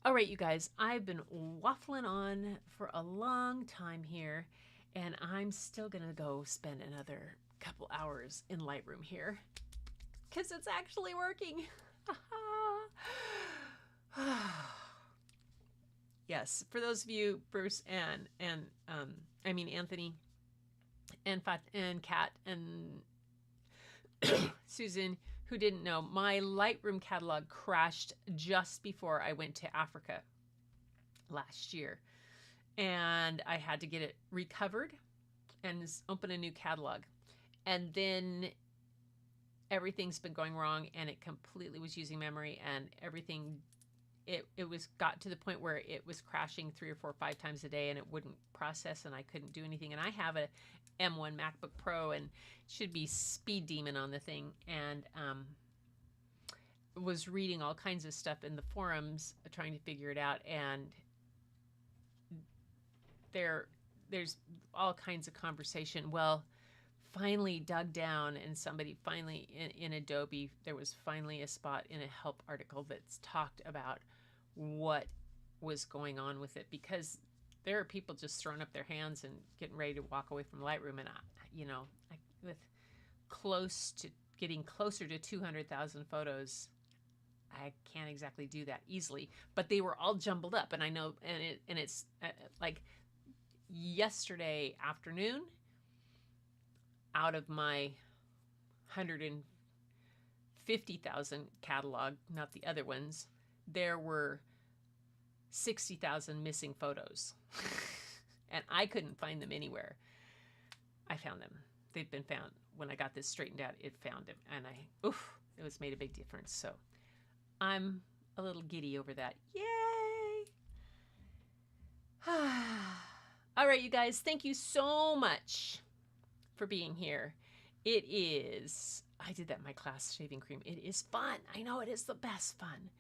All right, you guys, I've been waffling on for a long time here, and I'm still gonna go spend another couple hours in Lightroom here because it's actually working. Yes, for those of you, Bruce and Anthony and Kat and Susan, who didn't know, my Lightroom catalog crashed just before I went to Africa last year. And I had to get it recovered and open a new catalog. And then everything's been going wrong, and it completely was using memory, and everything, it was got to the point where it was crashing 3 or 4 or 5 times a day, and it wouldn't process, and I couldn't do anything. And I have a M1 MacBook Pro, and it should be speed demon on the thing, and was reading all kinds of stuff in the forums trying to figure it out, and there's all kinds of conversation. Well, finally dug down, and somebody finally in Adobe, there was finally a spot in a help article that's talked about what was going on with it, because there are people just throwing up their hands and getting ready to walk away from Lightroom. And with getting closer to 200,000 photos, I can't exactly do that easily, but they were all jumbled up, and I know, and it's like yesterday afternoon, out of my 150,000 catalog, not the other ones, there were 60,000 missing photos. And I couldn't find them anywhere. I found them. They've been found. When I got this straightened out, it found them. And it was made a big difference. So I'm a little giddy over that. Yay! All right, you guys, thank you so much for being here. I did that in my class, shaving cream. It is fun. I know it is the best fun.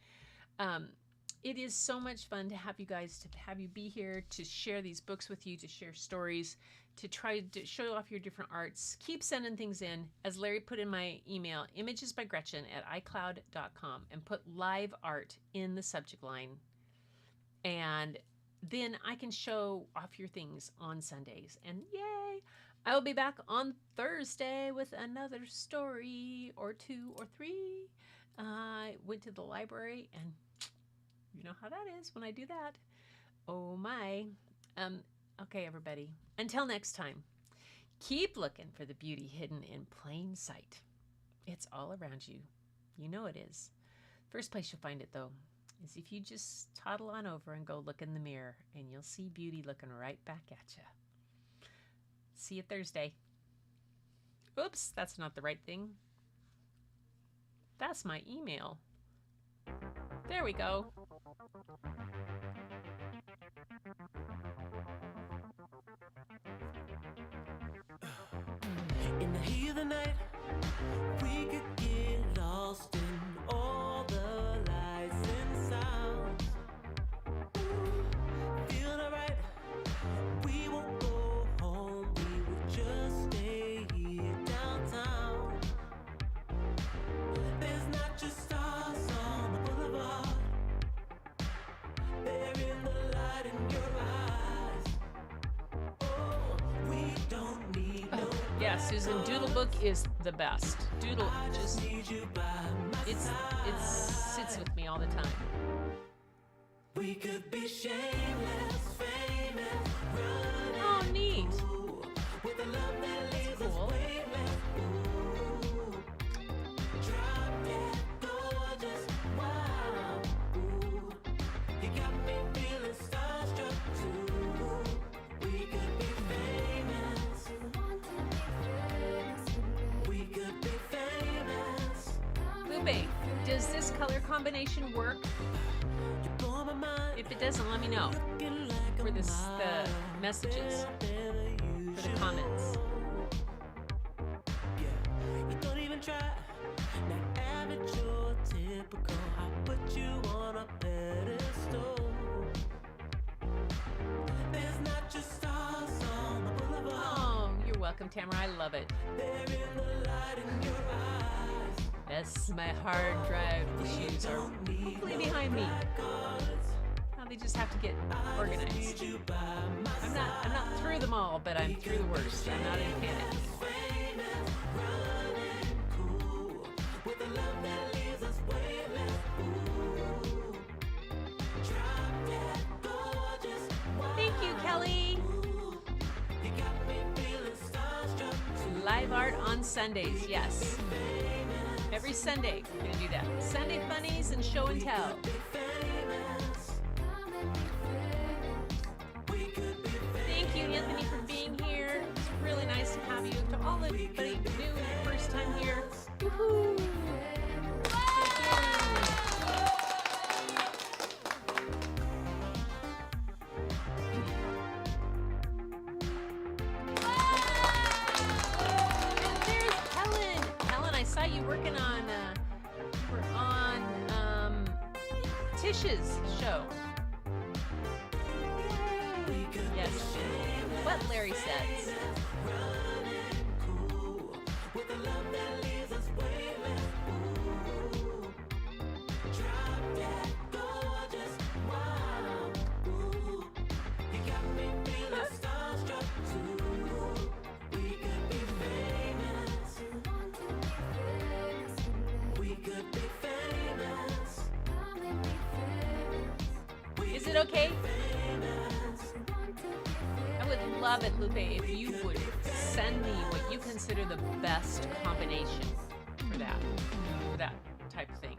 It is so much fun to have you guys, to have you be here, to share these books with you, to share stories, to try to show off your different arts. Keep sending things in. As Larry put in my email, imagesbygretchen@icloud.com, and put live art in the subject line. And then I can show off your things on Sundays. And yay! I will be back on Thursday with another story or 2 or 3. I went to the library, and you know how that is when I do that. Oh my. Okay, everybody. Until next time, keep looking for the beauty hidden in plain sight. It's all around you. You know it is. First place you'll find it, though, is if you just toddle on over and go look in the mirror, and you'll see beauty looking right back at you. See you Thursday. Oops, that's not the right thing. That's my email. There we go. In the heat of the night, we could get lost in all the lights and sounds. Feeling alright, we won't go home, we will just stay here downtown. There's not just stars on the boulevard, they're in the light in your eyes. Oh, we don't need no. Yeah, Susan, Doodlebook is the best. Doodle just, it sits with me all the time. We could be shameless, famous, running. Oh, neat. With a love that leaves Cool. us weightless. Ooh. Drop dead gorgeous, wow. Ooh. You got me feeling starstruck too. We could be famous. We could be famous. Ube, does this color combination work? You blow my mind. If it doesn't, let me know. Looking like For a the model. messages, for the comments. You don't even try. Not average or typical. I put you on a pedestal. There's not just stars on the boulevard. Oh, you're welcome, Tamara. I love it. They're in the light in your eyes. That's my hard drive issues are hopefully behind me. Now they just have to get organized. You by my I'm not through them all, but I'm through the worst. I'm not in panic. famous, running cool. With a love that leaves us weightless. Ooh. Drop dead gorgeous. Thank you, Kelly. You got me feeling starstruck too. Live art on Sundays, yes. Every Sunday, we're going to do that. Sunday funnies and show and tell. Thank you, Anthony, for being here. It's really nice to have you. To all everybody new, first time here. Woohoo! Working on, we're on Tish's show. Yes, what Larry says. Is it okay? I would love it, Lupe, if you would send me what you consider the best combination for that type of thing.